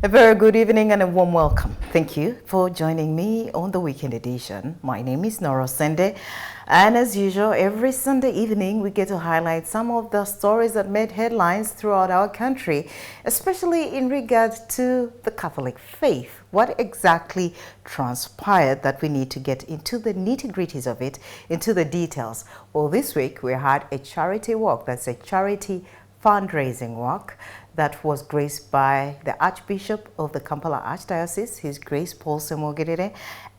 A very good evening and a warm welcome. Thank you for joining me on the weekend edition. My name is Nora Sende, and as usual, every Sunday evening we get to highlight some of the stories that made headlines throughout our country, especially in regard to the Catholic faith. What exactly transpired that we need to get into the nitty-gritties of it, into the details. Well, this week we had a charity walk. That's a charity fundraising walk that was graced by the Archbishop of the Kampala Archdiocese, His Grace Paul Semogirire,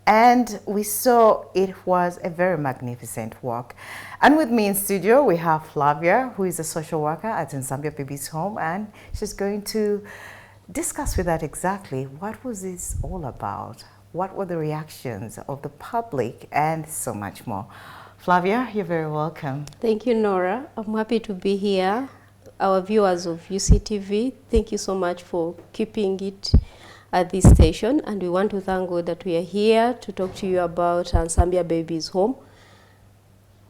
and we saw it was a very magnificent walk. And with me in studio, we have Flavia, who is a social worker at Nsambya Babies Home, and she's going to discuss with that exactly what was this all about, what were the reactions of the public, and so much more. Flavia, you're very welcome. Thank you, Nora. I'm happy to be here. Our viewers of Uctv, thank you so much for keeping it at this station, and we want to thank God that we are here to talk to you about Nsambya Babies Home.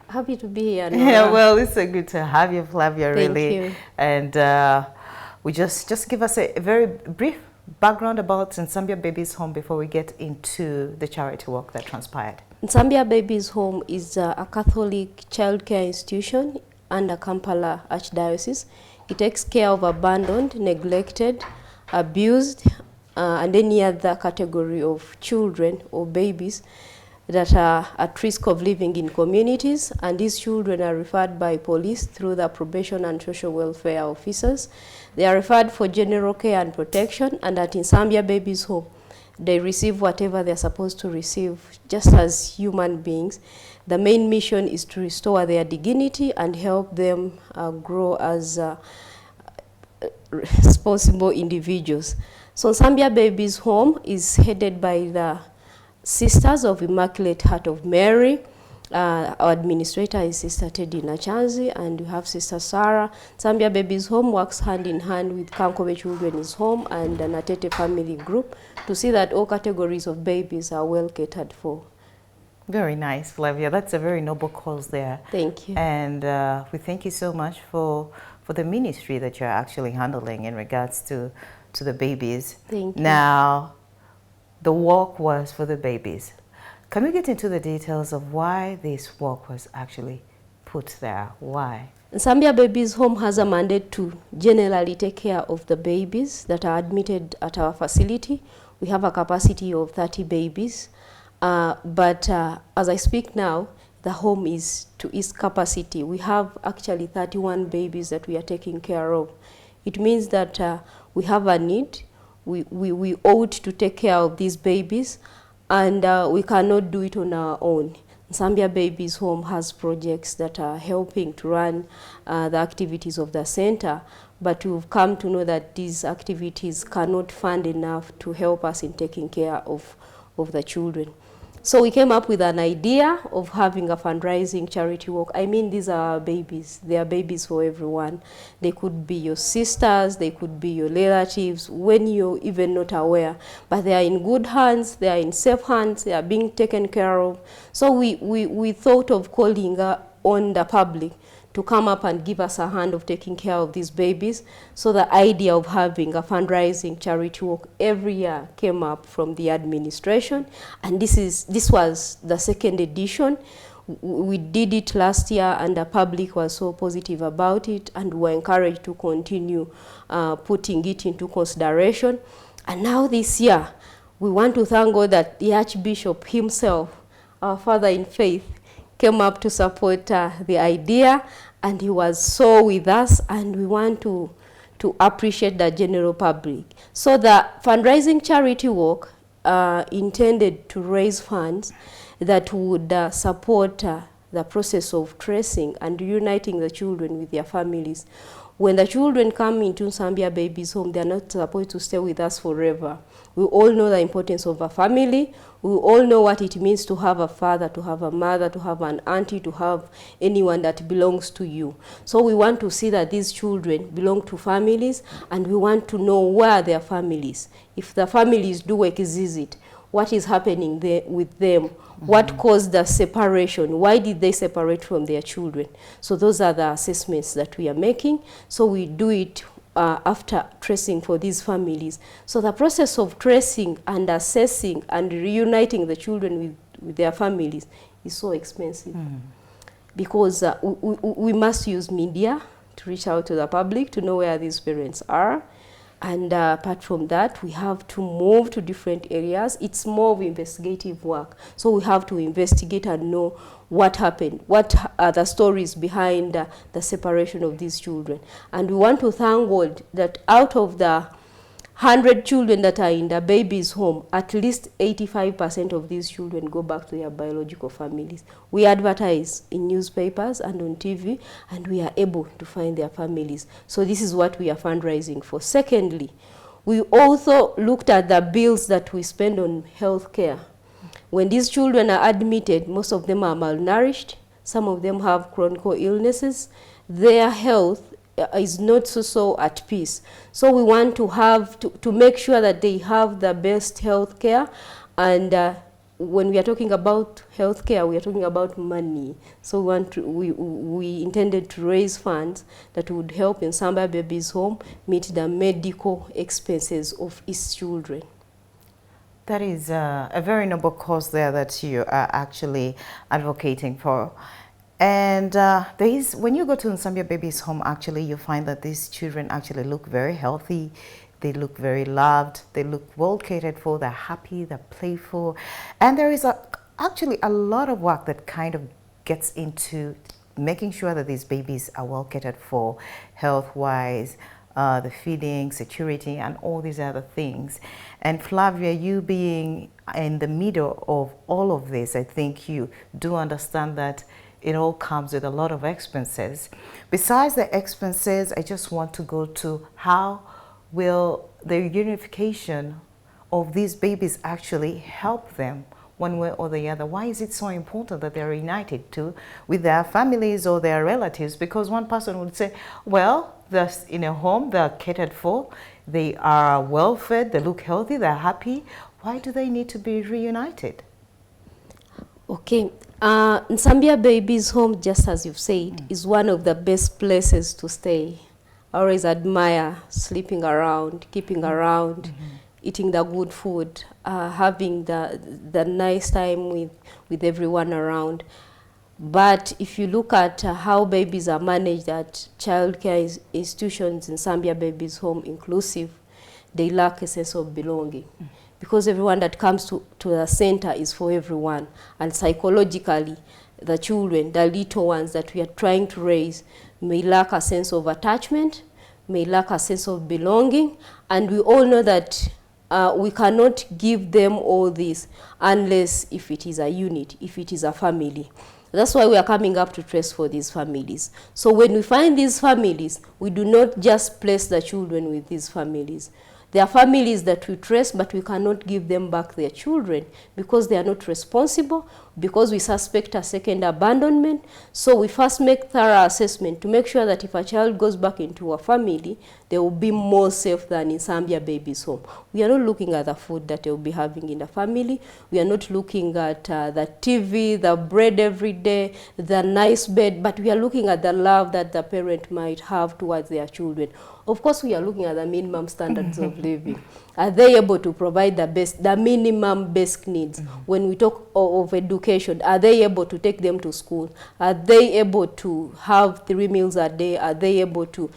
Happy to be here, Nora. Yeah, well, it's so good to have you, Flavia, really. Thank you. And we just give us a very brief background about Nsambya Babies Home before we get into the charity work that transpired. Nsambya Babies Home is a Catholic childcare institution under Kampala Archdiocese. It takes care of abandoned, neglected, abused, and any other category of children or babies that are at risk of living in communities, and these children are referred by police through the probation and social welfare officers. They are referred for general care and protection, and at Nsambya Babies Home, they receive whatever they're supposed to receive, just as human beings. The main mission is to restore their dignity and help them grow as responsible individuals. So Nsambya Babies Home is headed by the Sisters of Immaculate Heart of Mary. Our administrator is Sister Teddy Nachanzi, and we have Sister Sarah. Nsambya Babies Home works hand in hand with Kankobe Children's Home and the Natete Family Group to see that all categories of babies are well catered for. Very nice, Flavia. That's a very noble cause there. Thank you. And we thank you so much for the ministry that you're actually handling in regards to the babies. Thank you. Now, the walk was for the babies. Can we get into the details of why this walk was actually put there? Why? Nsambya Babies Home has a mandate to generally take care of the babies that are admitted at our facility. We have a capacity of 30 babies. But as I speak now, the home is to its capacity. We have actually 31 babies that we are taking care of. It means that we have a need. We ought to take care of these babies, and we cannot do it on our own. Nsambya Babies Home has projects that are helping to run the activities of the center, but we've come to know that these activities cannot fund enough to help us in taking care of the children. So we came up with an idea of having a fundraising charity walk. I mean, these are babies. They are babies for everyone. They could be your sisters, they could be your relatives, when you're even not aware. But they are in good hands, they are in safe hands, they are being taken care of. So we thought of calling on the public to come up and give us a hand of taking care of these babies. So the idea of having a fundraising charity walk every year came up from the administration, and this was the second edition. We did it last year, and the public was so positive about it, and we were encouraged to continue putting it into consideration. And now this year, we want to thank God that the Archbishop himself, our father in faith, came up to support the idea, and he was so with us, and we want to appreciate the general public. So the fundraising charity walk intended to raise funds that would support the process of tracing and reuniting the children with their families. When the children come into Nsambya Babies Home, they are not supposed to stay with us forever. We all know the importance of a family. We all know what it means to have a father, to have a mother, to have an auntie, to have anyone that belongs to you. So we want to see that these children belong to families, and we want to know where their families. If the families do exist, what is happening there with them, what caused the separation, why did they separate from their children. So those are the assessments that we are making. So we do it after tracing for these families. So the process of tracing and assessing and reuniting the children with their families is so expensive. Because we must use media to reach out to the public to know where these parents are. And apart from that, we have to move to different areas. It's more of investigative work. So we have to investigate and know what happened, what are the stories behind the separation of these children. And we want to thank God that out of the 100 children that are in the baby's home, at least 85% of these children go back to their biological families. We advertise in newspapers and on TV, and we are able to find their families. So this is what we are fundraising for. Secondly, we also looked at the bills that we spend on health care. When these children are admitted, most of them are malnourished. Some of them have chronic illnesses. Their health is not so at peace. So we want to have to make sure that they have the best health care. And when we are talking about health care, we are talking about money. So we intended to raise funds that would help in Nsambya Babies Home meet the medical expenses of its children. That is a very noble cause there that you are actually advocating for. And when you go to Nsambya Babies Home, actually, you find that these children actually look very healthy. They look very loved. They look well catered for. They're happy. They're playful. And there is actually a lot of work that kind of gets into making sure that these babies are well catered for health-wise, the feeding, security, and all these other things. And Flavia, you being in the middle of all of this, I think you do understand that it all comes with a lot of expenses. Besides the expenses, I just want to go to how will the unification of these babies actually help them one way or the other? Why is it so important that they're united with their families or their relatives? Because one person would say, well, they're in a home, they're catered for, they are well fed, they look healthy, they're happy. Why do they need to be reunited? Okay, Nsambya Babies Home, just as you've said, is one of the best places to stay. I always admire sleeping around, keeping around, eating the good food, having the nice time with everyone around. But if you look at how babies are managed at childcare institutions in Nsambya Babies Home inclusive, they lack a sense of belonging. Because everyone that comes to the center is for everyone. And psychologically, the children, the little ones that we are trying to raise, may lack a sense of attachment, may lack a sense of belonging. And we all know that we cannot give them all this unless if it is a unit, if it is a family. That's why we are coming up to trace for these families. So when we find these families, we do not just place the children with these families. There are families that we trace, but we cannot give them back their children because they are not responsible, because we suspect a second abandonment. So we first make thorough assessment to make sure that if a child goes back into a family, they will be more safe than in Nsambya Babies Home. We are not looking at the food that they will be having in the family. We are not looking at the TV, the bread every day, the nice bed, but we are looking at the love that the parent might have towards their children. Of course, we are looking at the minimum standards of living. Are they able to provide the minimum basic needs? When we talk of education, are they able to take them to school? Are they able to have 3 meals a day? Are they able to,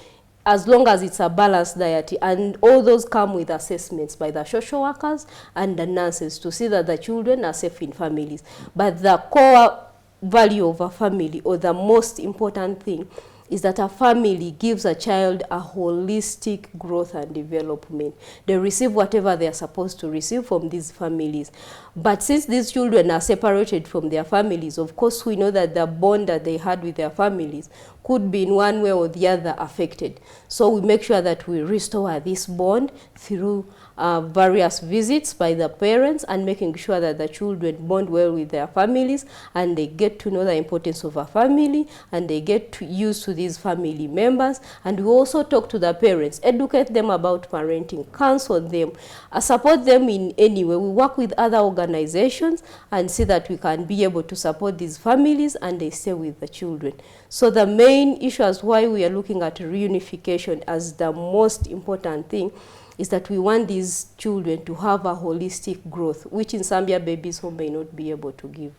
as long as it's a balanced diet? And all those come with assessments by the social workers and the nurses to see that the children are safe in families. But the core value of a family, or the most important thing, is that a family gives a child a holistic growth and development. They receive whatever they are supposed to receive from these families. But since these children are separated from their families, of course we know that the bond that they had with their families could be in one way or the other affected. So we make sure that we restore this bond through various visits by the parents and making sure that the children bond well with their families and they get to know the importance of a family and they get used to these family members. And we also talk to the parents, educate them about parenting, counsel them, support them in any way. We work with other organizations and see that we can be able to support these families and they stay with the children. So the main main issue as why we are looking at reunification as the most important thing is that we want these children to have a holistic growth, which in Zambia Babies Home may not be able to give.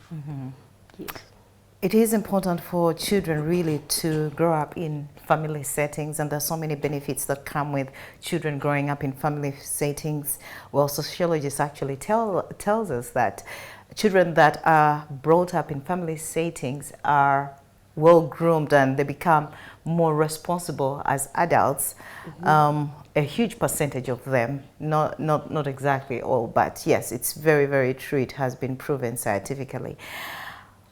Yes. It is important for children really to grow up in family settings, and there's so many benefits that come with children growing up in family settings. Well, sociologists actually tells us that children that are brought up in family settings are well groomed and they become more responsible as adults. A huge percentage of them, not exactly all, but yes, it's very, very true. It has been proven scientifically.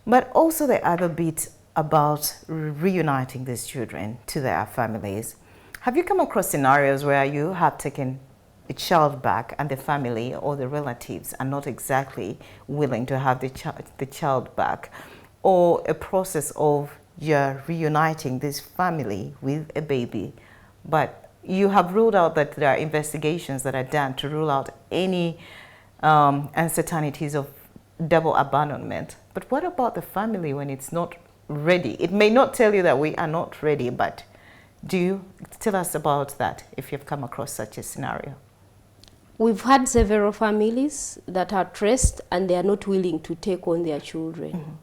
But also the other bit about reuniting these children to their families. Have you come across scenarios where you have taken a child back and the family or the relatives are not exactly willing to have the child back, or a process of you're reuniting this family with a baby, but you have ruled out that there are investigations that are done to rule out any uncertainties of double abandonment? But what about the family when it's not ready? It may not tell you that we are not ready, but do you tell us about that if you've come across such a scenario? We've had several families that are traced and they are not willing to take on their children.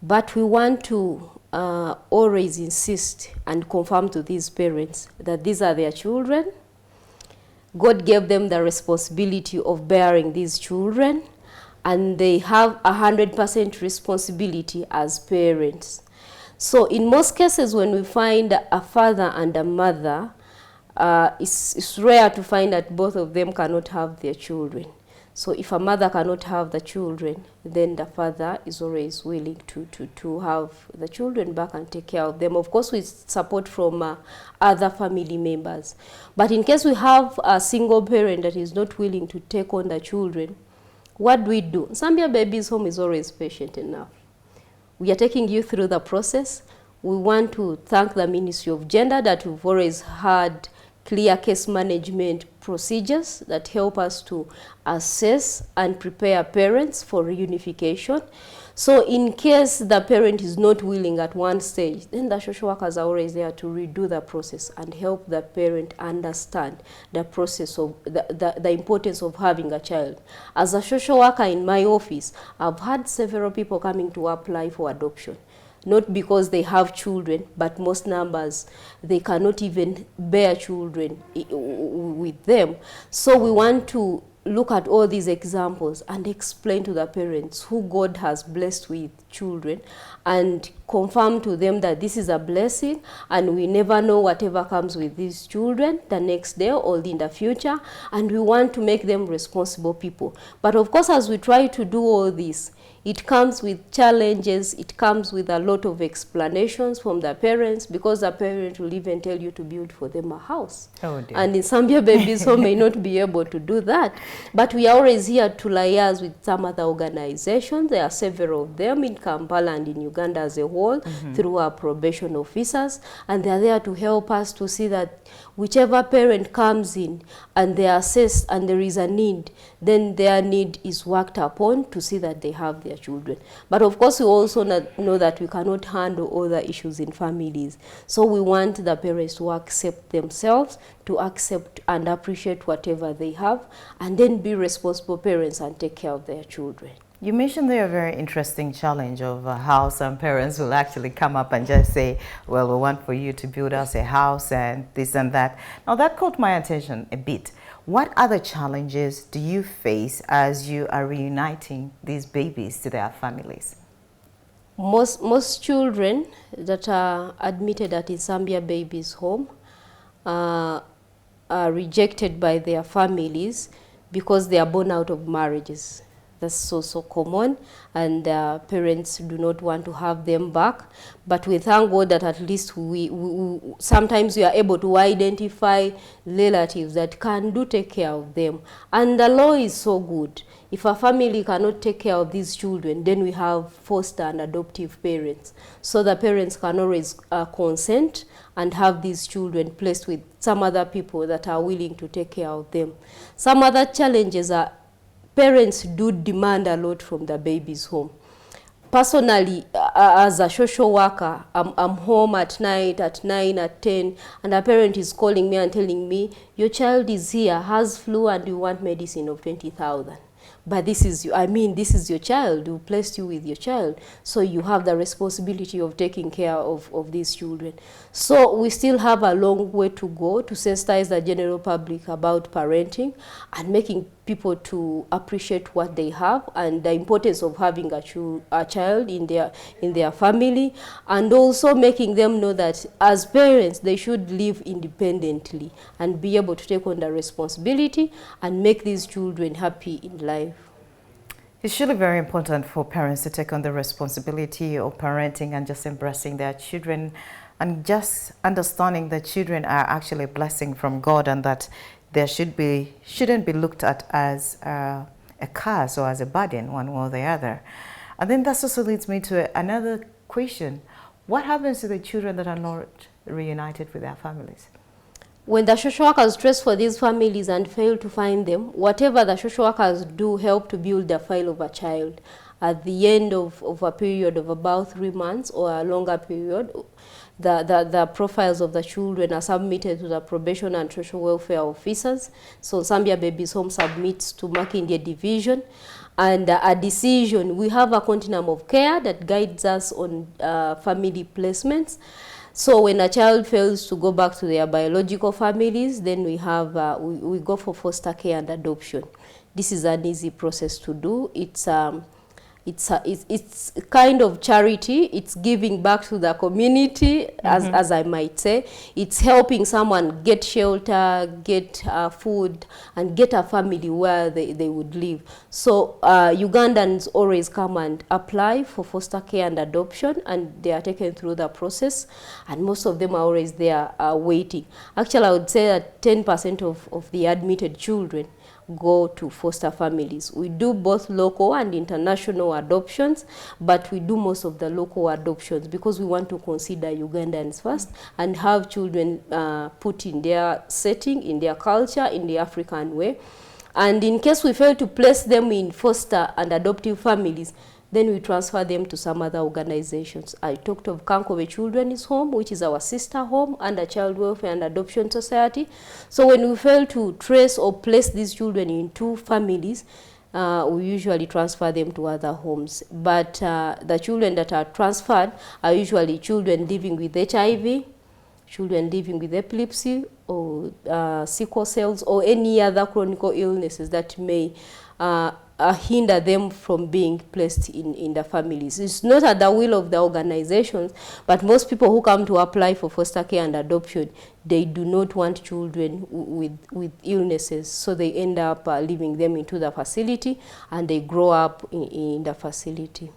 But we want to always insist and confirm to these parents that these are their children. God gave them the responsibility of bearing these children, and they have 100% responsibility as parents. So in most cases, when we find a father and a mother, it's rare to find that both of them cannot have their children. So if a mother cannot have the children, then the father is always willing to have the children back and take care of them. Of course, with support from other family members. But in case we have a single parent that is not willing to take on the children, what do we do? Zambia Babies Home is always patient enough. We are taking you through the process. We want to thank the Ministry of Gender that we've always had clear case management procedures that help us to assess and prepare parents for reunification. So in case the parent is not willing at one stage, then the social workers are always there to redo the process and help the parent understand the process of the importance of having a child. As a social worker in my office, I've had several people coming to apply for adoption. Not because they have children, but most numbers, they cannot even bear children with them. So we want to look at all these examples and explain to the parents who God has blessed with children and confirm to them that this is a blessing and we never know whatever comes with these children the next day or in the future, and we want to make them responsible people. But of course, as we try to do all this, it comes with challenges, it comes with a lot of explanations from the parents, because the parent will even tell you to build for them a house. Oh dear. And in Zambia Babies Home may not be able to do that. But we are always here to liaise with some other organizations. There are several of them in Kampala and in Uganda as a whole, through our probation officers. And they are there to help us to see that whichever parent comes in and they are assessed and there is a need, then their need is worked upon to see that they have their children. But of course, we also know that we cannot handle all the issues in families. So we want the parents to accept themselves, to accept and appreciate whatever they have, and then be responsible parents and take care of their children. You mentioned there a very interesting challenge of how some parents will actually come up and just say, well, we want for you to build us a house and this and that. Now that caught my attention a bit. What other challenges do you face as you are reuniting these babies to their families? Most children that are admitted at Zambia Babies Home are rejected by their families because they are born out of marriages. That's so common, and parents do not want to have them back. But we thank God that at least we sometimes we are able to identify relatives that can take care of them. And the law is so good. If a family cannot take care of these children, then we have foster and adoptive parents. So the parents can always consent and have these children placed with some other people that are willing to take care of them. Some other challenges are parents do demand a lot from the babies home. personally, as a social worker, I'm home at night, at 9, at 10, and a parent is calling me and telling me, your child is here, has flu, and you want medicine of 20,000. But this is, this is your child, who placed you with your child. So you have the responsibility of taking care of these children. So we still have a long way to go to sensitize the general public about parenting and making people to appreciate what they have and the importance of having a child in their family, and also making them know that as parents they should live independently and be able to take on the responsibility and make these children happy in life. It's surely very important for parents to take on the responsibility of parenting and just embracing their children and just understanding that children are actually a blessing from God, and that there shouldn't be looked at as a curse or as a burden, one way or the other. And then that also leads me to another question. What happens to the children that are not reunited with their families? When the social workers trace for these families and fail to find them, whatever the social workers do help to build the file of a child. At the end of a period of about 3 months or a longer period, the profiles of the children are submitted to the probation and social welfare officers. So Zambia Babies Home submits to Makindye Division, and a decision, we have a continuum of care that guides us on family placements. So when a child fails to go back to their biological families, then we have we go for foster care and adoption. This is an easy process to do. It's kind of charity. It's giving back to the community, as I might say. It's helping someone get shelter, get food, and get a family where they would live. So Ugandans always come and apply for foster care and adoption, and they are taken through the process, and most of them are always there waiting. Actually, I would say that 10% of the admitted children go to foster families. We do both local and international adoptions, but we do most of the local adoptions because we want to consider Ugandans first and have children put in their setting, in their culture, in the African way. And in case we fail to place them in foster and adoptive families, then we transfer them to some other organizations. I talked of Kankove Children's Home, which is our sister home, and a Child Welfare and Adoption Society. So when we fail to trace or place these children into families, we usually transfer them to other homes. But the children that are transferred are usually children living with HIV, children living with epilepsy, or sickle cells, or any other chronic illnesses that may hinder them from being placed in the families. It's not at the will of the organizations, but most people who come to apply for foster care and adoption, they do not want children with illnesses, so they end up leaving them into the facility, and they grow up in the facility.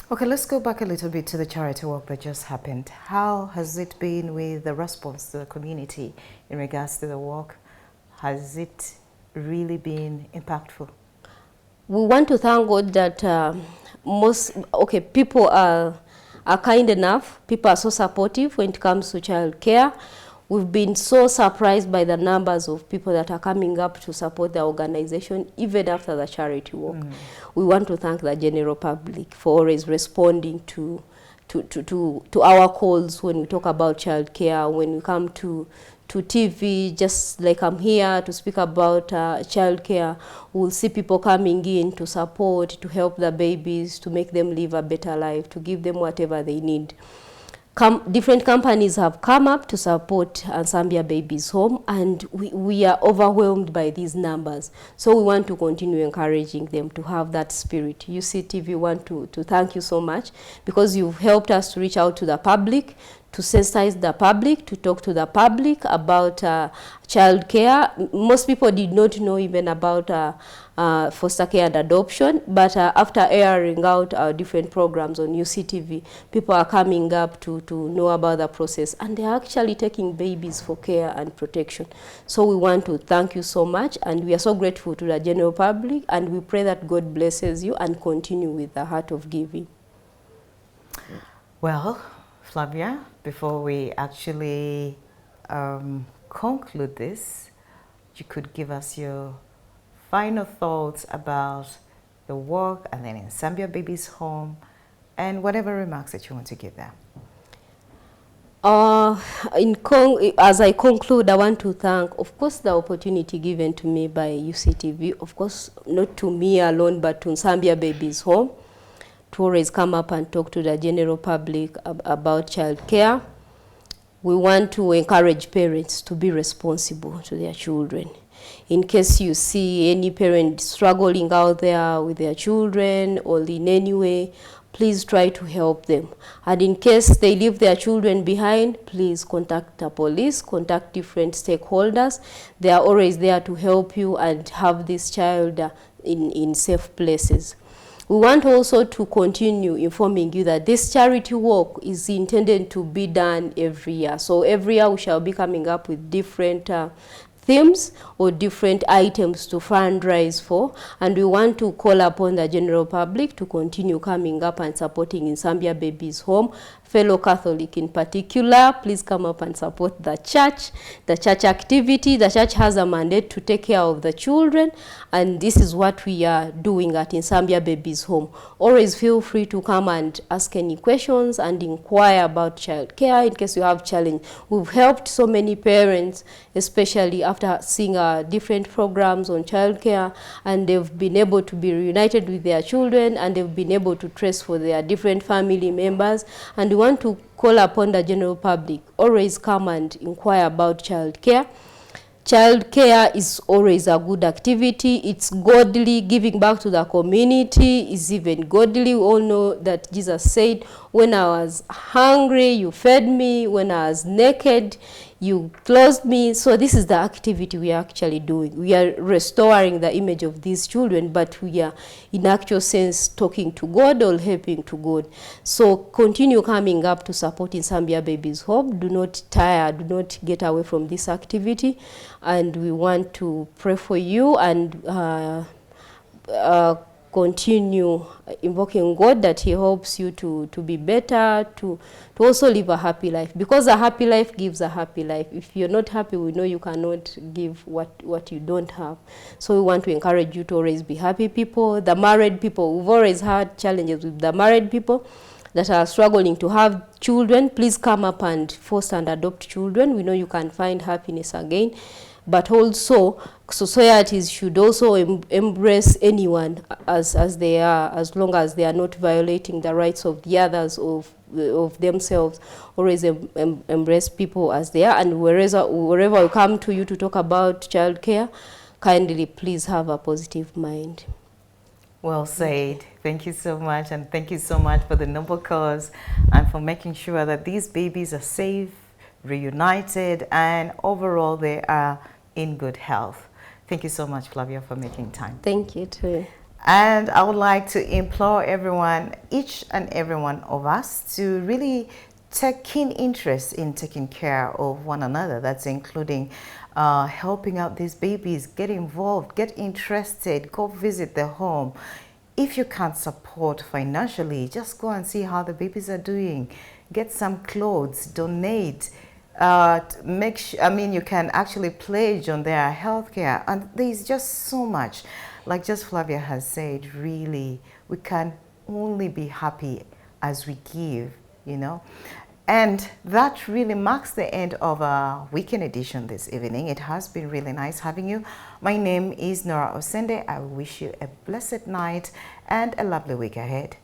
Okay, let's go back a little bit to the charity work that just happened. How has it been with the response to the community in regards to the work? Has it really been impactful? We want to thank God that people are kind enough. People are so supportive when it comes to child care. We've been so surprised by the numbers of people that are coming up to support the organization, even after the charity work. We want to thank the general public for always responding to our calls when we talk about child care, when we come to TV, just like I'm here to speak about child care. We'll see people coming in to support, to help the babies, to make them live a better life, to give them whatever they need. Different companies have come up to support Zambia Babies Home, and we are overwhelmed by these numbers. So we want to continue encouraging them to have that spirit. Uctv want to thank you so much, because you've helped us to reach out to the public, to sensitize the public, to talk to the public about child care. Most people did not know even about foster care and adoption, but after airing out our different programs on Uctv, people are coming up to know about the process, and they're actually taking babies for care and protection. So we want to thank you so much, and we are so grateful to the general public, and we pray that God blesses you and continue with the heart of giving. Well, Flavia, before we actually conclude this, you could give us your final thoughts about the work and then in Zambia Babies Home and whatever remarks that you want to give them. As I conclude, I want to thank, of course, the opportunity given to me by Uctv, of course, not to me alone, but to Nsambya Babies Home, to always come up and talk to the general public about child care. We want to encourage parents to be responsible to their children. In case you see any parent struggling out there with their children or in any way, please try to help them. And in case they leave their children behind, please contact the police, contact different stakeholders. They are always there to help you and have this child in safe places. We want also to continue informing you that this charity work is intended to be done every year. So every year we shall be coming up with different themes or different items to fundraise for, and we want to call upon the general public to continue coming up and supporting Nsambya Babies Home. Fellow Catholic in particular, please come up and support the church activity. The church has a mandate to take care of the children, and this is what we are doing at Nsambya Babies Home. Always feel free to come and ask any questions and inquire about child care in case you have challenge. We've helped so many parents, especially after seeing different programs on child care, and they've been able to be reunited with their children, and they've been able to trace for their different family members. And we want to call upon the general public, always come and inquire about child care. Child care is always a good activity. It's godly. Giving back to the community is even godly. We all know that Jesus said, when I was hungry, you fed me. When I was naked, you clothed me. So this is the activity we are actually doing. We are restoring the image of these children, but we are in actual sense talking to God or helping to God. So continue coming up to support Nsambya Babies Home. Do not tire, do not get away from this activity. And we want to pray for you and continue invoking God that He helps you to be better, to also live a happy life. Because a happy life gives a happy life. If you're not happy, we know you cannot give what you don't have. So we want to encourage you to always be happy people. The married people, we've always had challenges with the married people that are struggling to have children. Please come up and foster and adopt children. We know you can find happiness again. But also, societies should also embrace anyone as they are, as long as they are not violating the rights of the others, of themselves. Always embrace people as they are. And wherever we come to you to talk about child care, kindly please have a positive mind. Well said. Thank you so much, and thank you so much for the noble cause and for making sure that these babies are safe, reunited, and overall they are in good health. Thank you so much, Flavia, for making time. Thank you too. And I would like to implore everyone, each and every one of us, to really take keen interest in taking care of one another. That's including helping out these babies, get involved, get interested, go visit their home. If you can't support financially, just go and see how the babies are doing. Get some clothes, donate. You can actually pledge on their health care. And there's just so much. Like just Flavia has said, really, we can only be happy as we give, you know. And that really marks the end of our weekend edition this evening. It has been really nice having you. My name is Nora Osende. I wish you a blessed night and a lovely week ahead.